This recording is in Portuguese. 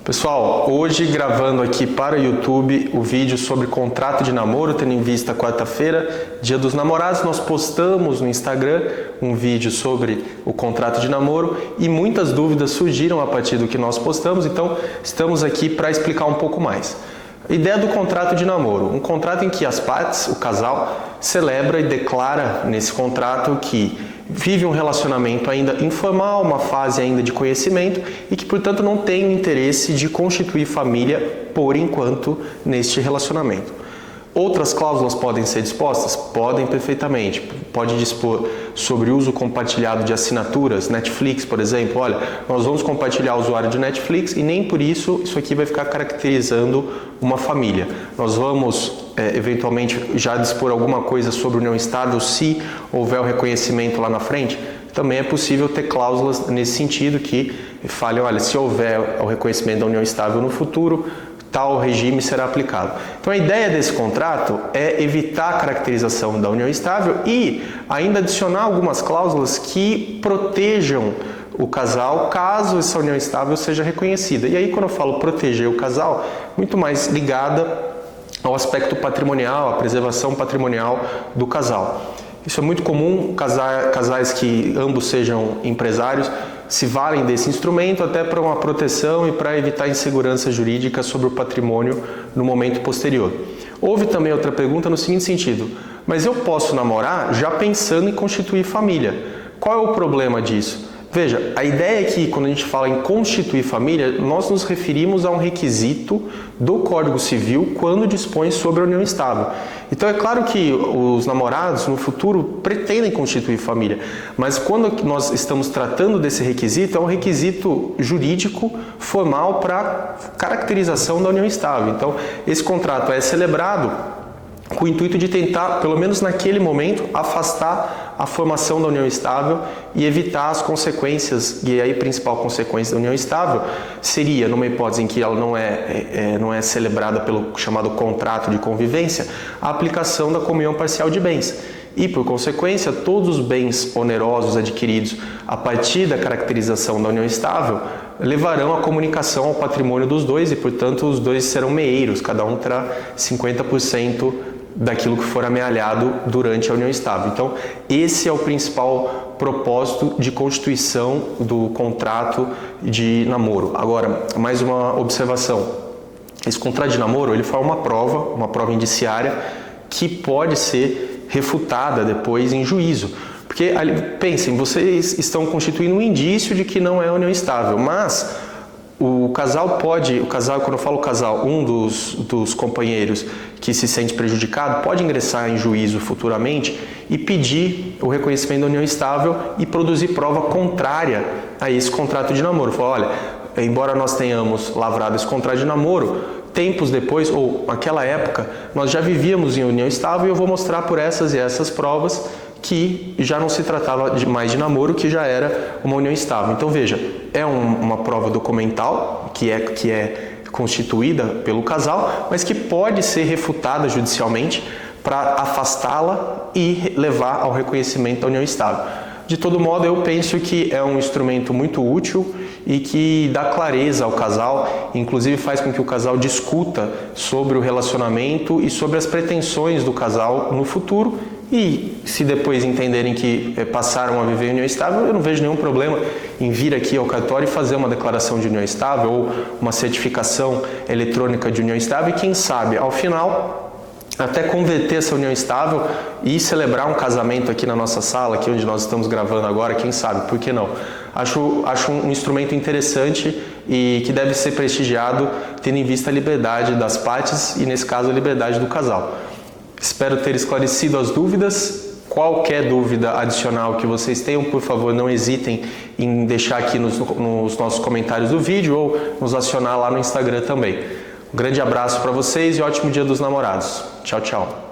Pessoal, hoje gravando aqui para o YouTube o vídeo sobre contrato de namoro, tendo em vista quarta-feira, Dia dos Namorados. Nós postamos no Instagram um vídeo sobre o contrato de namoro e muitas dúvidas surgiram a partir do que nós postamos, então estamos aqui para explicar um pouco mais. A ideia do contrato de namoro, um contrato em que as partes, o casal, celebra e declara nesse contrato que vive um relacionamento ainda informal, uma fase ainda de conhecimento e que, portanto, não tem o interesse de constituir família por enquanto neste relacionamento. Outras cláusulas podem ser dispostas? Podem perfeitamente. Pode dispor sobre uso compartilhado de assinaturas, Netflix, por exemplo. Olha, nós vamos compartilhar o usuário de Netflix e nem por isso aqui vai ficar caracterizando uma família. Nós vamos, eventualmente, já dispor alguma coisa sobre união estável se houver o reconhecimento lá na frente. Também é possível ter cláusulas nesse sentido que falem, olha, se houver o reconhecimento da união estável no futuro, tal regime será aplicado. Então a ideia desse contrato é evitar a caracterização da união estável e ainda adicionar algumas cláusulas que protejam o casal caso essa união estável seja reconhecida. E aí quando eu falo proteger o casal, muito mais ligada ao aspecto patrimonial, à preservação patrimonial do casal. Isso é muito comum, casais que ambos sejam empresários se valem desse instrumento até para uma proteção e para evitar insegurança jurídica sobre o patrimônio no momento posterior. Houve também outra pergunta no seguinte sentido: mas eu posso namorar já pensando em constituir família? Qual é o problema disso? Veja, a ideia é que quando a gente fala em constituir família, nós nos referimos a um requisito do Código Civil quando dispõe sobre a união estável. Então é claro que os namorados no futuro pretendem constituir família, mas quando nós estamos tratando desse requisito, é um requisito jurídico formal para caracterização da união estável. Então esse contrato é celebrado com o intuito de tentar, pelo menos naquele momento, afastar a formação da união estável e evitar as consequências, e aí a principal consequência da união estável seria, numa hipótese em que ela não é celebrada pelo chamado contrato de convivência, a aplicação da comunhão parcial de bens. E, por consequência, todos os bens onerosos adquiridos a partir da caracterização da união estável levarão a comunicação ao patrimônio dos dois e, portanto, os dois serão meeiros, cada um terá 50% daquilo que for amealhado durante a união estável. Então, esse é o principal propósito de constituição do contrato de namoro. Agora, mais uma observação. Esse contrato de namoro, ele faz uma prova indiciária que pode ser refutada depois em juízo. Porque, pensem, vocês estão constituindo um indício de que não é união estável, mas o casal, quando eu falo casal, um dos companheiros que se sente prejudicado pode ingressar em juízo futuramente e pedir o reconhecimento da união estável e produzir prova contrária a esse contrato de namoro. Falar, olha, embora nós tenhamos lavrado esse contrato de namoro, tempos depois, ou naquela época, nós já vivíamos em união estável e eu vou mostrar por essas e essas provas que já não se tratava mais de namoro, que já era uma união estável. Então veja, é uma prova documental que é constituída pelo casal, mas que pode ser refutada judicialmente para afastá-la e levar ao reconhecimento da união estável. De todo modo, eu penso que é um instrumento muito útil e que dá clareza ao casal, inclusive faz com que o casal discuta sobre o relacionamento e sobre as pretensões do casal no futuro. E se depois entenderem que passaram a viver em união estável, eu não vejo nenhum problema em vir aqui ao cartório e fazer uma declaração de união estável ou uma certificação eletrônica de união estável e quem sabe, ao final, até converter essa união estável e celebrar um casamento aqui na nossa sala, aqui onde nós estamos gravando agora, quem sabe, por que não? Acho um instrumento interessante e que deve ser prestigiado tendo em vista a liberdade das partes e, nesse caso, a liberdade do casal. Espero ter esclarecido as dúvidas. Qualquer dúvida adicional que vocês tenham, por favor, não hesitem em deixar aqui nos nossos comentários do vídeo ou nos acionar lá no Instagram também. Um grande abraço para vocês e ótimo Dia dos Namorados. Tchau, tchau.